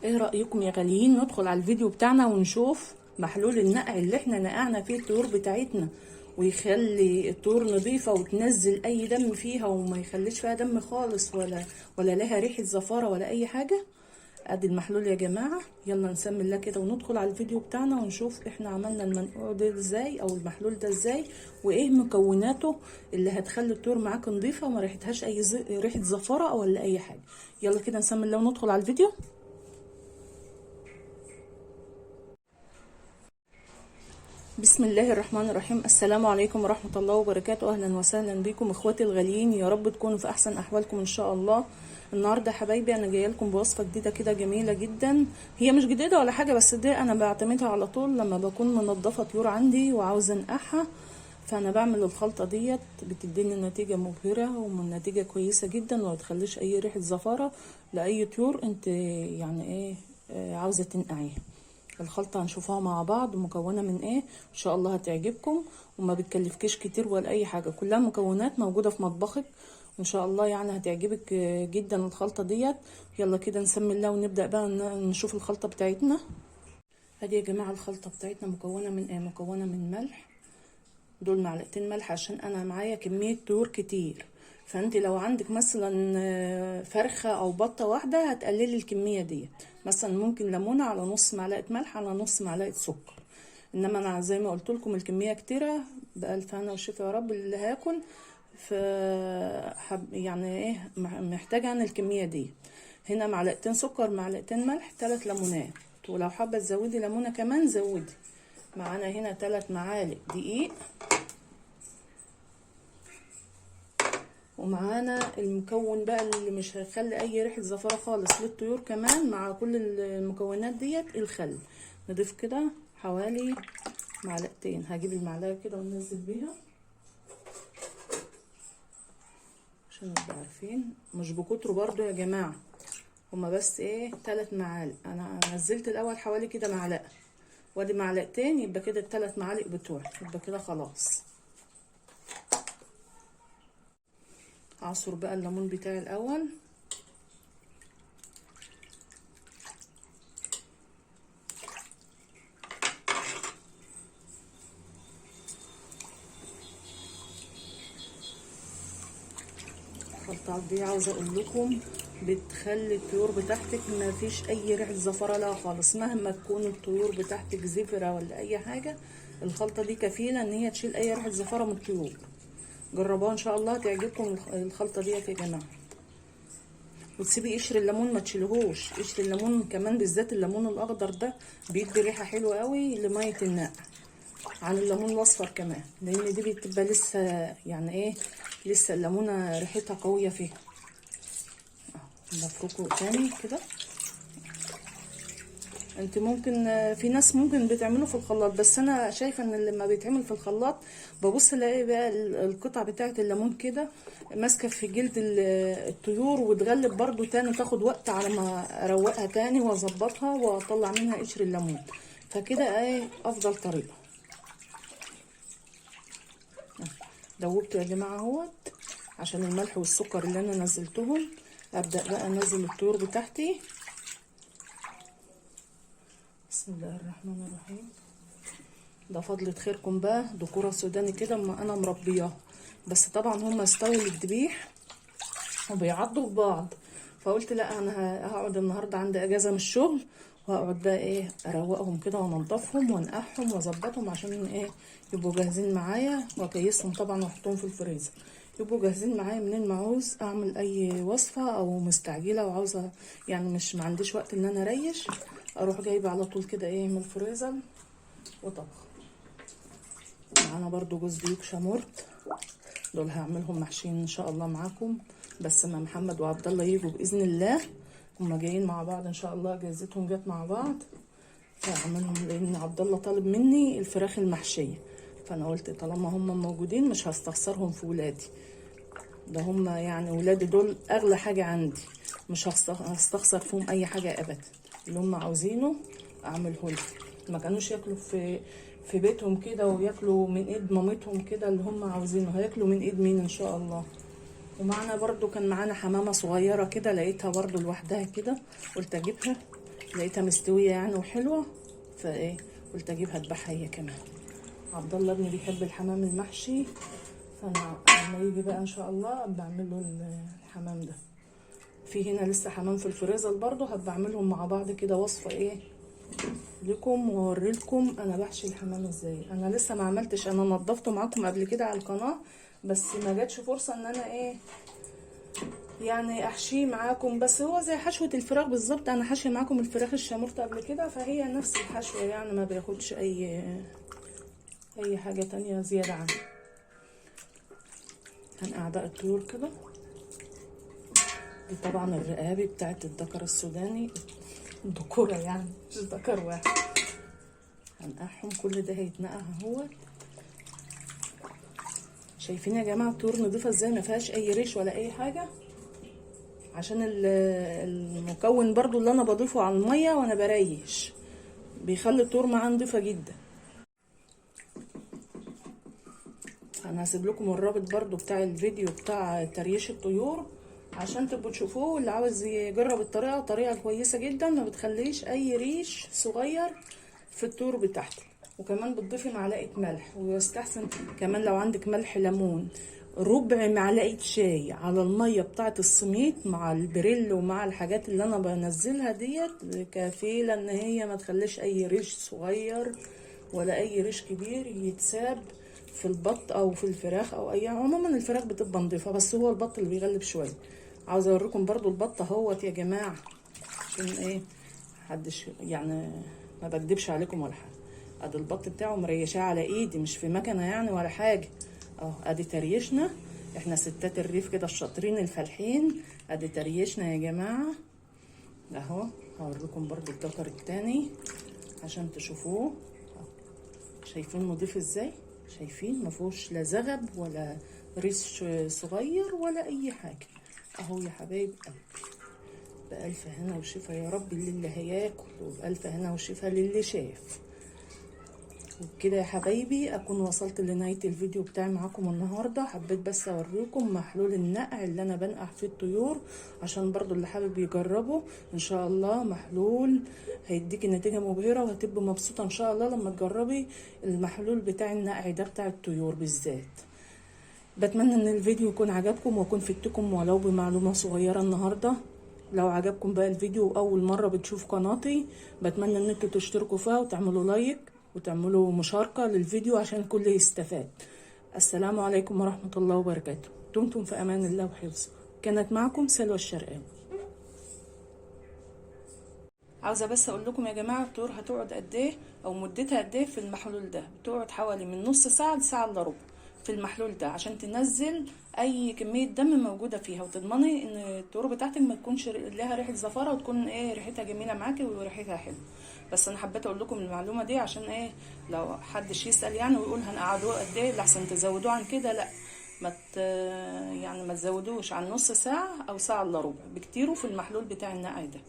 ايه رأيكم يا غاليين ندخل على الفيديو بتاعنا ونشوف محلول النقع اللي احنا نقعنا فيه الطيور بتاعتنا، ويخلي الطيور نظيفة وتنزل اي دم فيها وما يخليش فيها دم خالص ولا لها ريحة زفارة ولا اي حاجة. ادي المحلول يا جماعة، يلا نسمي الله كده وندخل على الفيديو بتاعنا ونشوف احنا عملنا المنقوع ده ازاي او المحلول ده ازاي، وايه مكوناته اللي هتخلي الطيور معاك نظيفة وما ريحتهاش اي ريحة زفارة ولا اي حاجة. يلا كده نسمي الله وندخل على الفيديو. بسم الله الرحمن الرحيم. السلام عليكم ورحمة الله وبركاته. أهلا وسهلا بكم اخواتي الغاليين، يا رب تكونوا في أحسن أحوالكم إن شاء الله. النهاردة حبايبي أنا جاية لكم بوصفة جديدة كده جميلة جدا. هي مش جديدة ولا حاجة، بس دي أنا بعتمدها على طول لما بكون منضفة طيور عندي وعاوزة أنقعها. فأنا بعمل الخلطة ديت بتديني نتيجة مبهرة ونتيجة كويسة جدا، وما بتخليش أي ريحة زفارة لأي طيور أنت يعني إيه عاوزة تنقعيها. الخلطة هنشوفها مع بعض مكونة من ايه، ان شاء الله هتعجبكم وما بتكلفكيش كتير ولا اي حاجة، كلها مكونات موجودة في مطبخك وان شاء الله يعني هتعجبك جدا الخلطة ديت. يلا كده نسمي الله ونبدأ بقى نشوف الخلطة بتاعتنا. ادي يا جماعة الخلطة بتاعتنا مكونة من ايه، مكونة من ملح، دول معلقتين ملح عشان انا معايا كمية طيور كتير. فانت لو عندك مثلا فرخة او بطة واحدة هتقللي الكمية دي، مثلا ممكن ليمونة على نص معلقة ملح على نص معلقة سكر. انما انا زي ما قلت لكم الكمية كتيرة، بألف هنا وشفا يا رب اللي هاكل. ف يعني ايه محتاجة عن الكمية دي. هنا معلقتين سكر، معلقتين ملح، 3 ليمونات، ولو حابة تزودي ليمونة كمان زودي. معانا هنا 3 معالق دقيق، ومعانا المكون بقى اللي مش هيخلي اي ريحه زفاره خالص للطيور كمان مع كل المكونات ديت، الخل. نضيف كده حوالي معلقتين، هجيب المعلقه كده وننزل بيها عشان نبقى عارفين، مش بكتره برضو يا جماعه، هما بس ايه 3 معالق. انا نزلت الاول حوالي كده معلقه، وادي معلقتين، يبقى كده ال3 معالق بتوعي، يبقى كده خلاص. اعصر بقى الليمون بتاعي الاول، الخلطة دي عاوزة اقول لكم بتخلي الطيور بتاعتك ما فيش اي ريحة زفرة لها خالص، مهما تكون الطيور بتاعتك زفرة ولا اي حاجة، الخلطة دي كفيلة ان هي تشيل اي ريحة زفرة من الطيور. جربوها ان شاء الله تعجبكم الخلطة دي يا جماعة. وتسيبي قشر الليمون ما تشيلهوش، قشر الليمون كمان بالذات الليمون الاخضر ده بيدي ريحة حلوة قوي لمية النقع عن الليمون الاصفر كمان، لان دي بتبقى لسه يعني ايه لسه الليمونه ريحتها قويه فيها. بفركه تاني كده. انت ممكن في ناس ممكن بتعمله في الخلاط، بس انا شايفه ان لما بيتعمل في الخلاط ببص الاقي بقى القطع بتاعه الليمون كده ماسكه في جلد الطيور، وتغلب برضو تاني، تاخد وقت على ما اروقها تاني واظبطها واطلع منها قشر الليمون. فكده ايه افضل طريقه. دوبته يا جماعه اهوت عشان الملح والسكر اللي انا نزلتهم. ابدا بقى انزل الطيور بتاعتي. بسم الله الرحمن الرحيم. ده فضلة خيركم بقى، دكورة سوداني كده اما انا مربياه، بس طبعا هما استووا للذبيح وبيعضوا في بعض، فقلت لا انا هقعد النهارده عندي اجازه من الشغل، وهقعد بقى ايه اروقهم كده وانضفهم وانقعهم واظبطهم عشان ايه يبقوا جاهزين معايا، واكيسهم طبعا واحطهم في الفريزر يبقوا جاهزين معايا منين ما عاوز اعمل اي وصفه او مستعجله وعاوزه يعني مش ما عنديش وقت ان انا اريش، اروح جايبه على طول كده ايه من الفريزر وطبخ. معانا برضو جوز ديوك شامورت، دول هعملهم محشيين ان شاء الله معاكم، بس ما محمد وعبد الله يجوا باذن الله، هما جايين مع بعض ان شاء الله، جايزتهم جت مع بعض، فاعملهم لان عبد الله طالب مني الفراخ المحشيه، فانا قلت طالما هما موجودين مش هستخسرهم في ولادي، ده هما يعني ولادي دول اغلى حاجه عندي، مش هستخسر فيهم اي حاجه ابدا، اللي هما عاوزينه اعمله لهم. ما كانوش ياكلوا في بيتهم كده وياكلوا من ايد مامتهم كده اللي هم عاوزينه، هياكلوا من ايد مين ان شاء الله. ومعنا برضو كان معانا حمامة صغيرة كده لقيتها برضو لوحدها كده، قلت اجيبها لقيتها مستويه يعني وحلوه، فايه قلت اجيبها اذبحها هي كمان. عبد الله ابني بيحب الحمام المحشي، فانا لما يجي بقى ان شاء الله بعمل له الحمام ده. في هنا لسه حمام في الفريزر برضه، هبقى اعملهم مع بعض كده وصفه ايه لكم واوريلكم انا بحشي الحمام ازاي. انا لسه ما عملتش، انا نضفته معاكم قبل كده على القناه، بس ما جاتش فرصه ان انا ايه يعني احشيه معاكم. بس هو زي حشوه الفراخ بالظبط، انا حاشيه معاكم الفراخ الشامورت قبل كده، فهي نفس الحشوه يعني، ما بياخدش اي حاجه تانية زياده عنها. هنقع بقى الطيور كده. دي طبعا الرقابي بتاعت الذكر السوداني، الذكوره يعني مش ذكر واحد. هنقعهم كل ده هيتنقع اهوت. شايفين يا جماعه الطيور نضيفه ازاي، ما فيهاش اي ريش ولا اي حاجه، عشان المكون برضو اللي انا بضيفه على الميه وانا بريش بيخلي الطيور معاه نضيفه جدا. انا هسيب لكم الرابط برضو بتاع الفيديو بتاع تريش الطيور عشان تبقوا تشوفوه. اللي عاوز يجرب الطريقه، طريقه كويسه جدا، ما بتخليش اي ريش صغير في الطيور بتاعته. وكمان بتضيفي معلقه ملح، ويستحسن كمان لو عندك ملح ليمون ربع معلقه شاي على الميه بتاعه السميط مع البريل ومع الحاجات اللي انا بنزلها ديت، كفيله ان هي ما تخليش اي ريش صغير ولا اي ريش كبير يتساب في البط او في الفراخ او اي. عموما الفراخ بتبقى نضيفه، بس هو البط اللي بيغلب شويه. عاوزه اوريكم برضو البط اهوت يا جماعه، عشان ايه محدش يعني ما بكدبش عليكم ولا حاجه. ادي البط بتاعه مريشاه على ايدي، مش في مكنه يعني ولا حاجه اهو. ادي تريشنا احنا ستات الريف كده الشاطرين الفالحين. ادي تريشنا يا جماعه اهو. هوريكم برضو الذكر التاني عشان تشوفوه اهو. شايفين نضيف ازاي؟ شايفين مفيهوش لا زغب ولا ريش صغير ولا اي حاجه اهو يا حبايب قلبي. بألف هنا وشفا يا رب للي هياكل، وبألف هنا وشفا للي شاف. وبكده يا حبايبي اكون وصلت لنهايه الفيديو بتاعي معاكم النهارده. حبيت بس اوريكم محلول النقع اللي انا بنقع فيه الطيور، عشان برضو اللي حابب يجربه ان شاء الله محلول هيديكي نتيجه مبهره، وهتبقي مبسوطه ان شاء الله لما تجربي المحلول بتاع النقع ده بتاع الطيور بالذات. بتمنى ان الفيديو يكون عجبكم واكون فدتكم ولو بمعلومه صغيره النهارده. لو عجبكم بقى الفيديو اول مره بتشوف قناتي، بتمنى ان انتوا تشتركوا فيها وتعملوا لايك وتعملوا مشاركه للفيديو عشان الكل يستفاد. السلام عليكم ورحمه الله وبركاته. دمتم في امان الله وحفظه. كانت معكم سلوى الشرقاوي. عاوزه بس اقول لكم يا جماعه الطيور هتقعد قد ايه او مدتها قد ايه في المحلول ده. بتقعد حوالي من نص ساعه لساعه الا ربع في المحلول ده، عشان تنزل اي كميه دم موجوده فيها، وتضمني ان الطيور بتاعتك ما تكونش لها ريحه زفاره، وتكون ايه ريحتها جميله معاكي وريحتها حلوه. بس انا حبيت اقول لكم المعلومه دي عشان ايه لو حدش يسال يعني ويقول هنقعدوه قد ايه، لحسن تزودوه عن كده لا. يعني ما تزودوش عن نص ساعه او ساعه الا ربع بكتيره في المحلول بتاع النقع ده.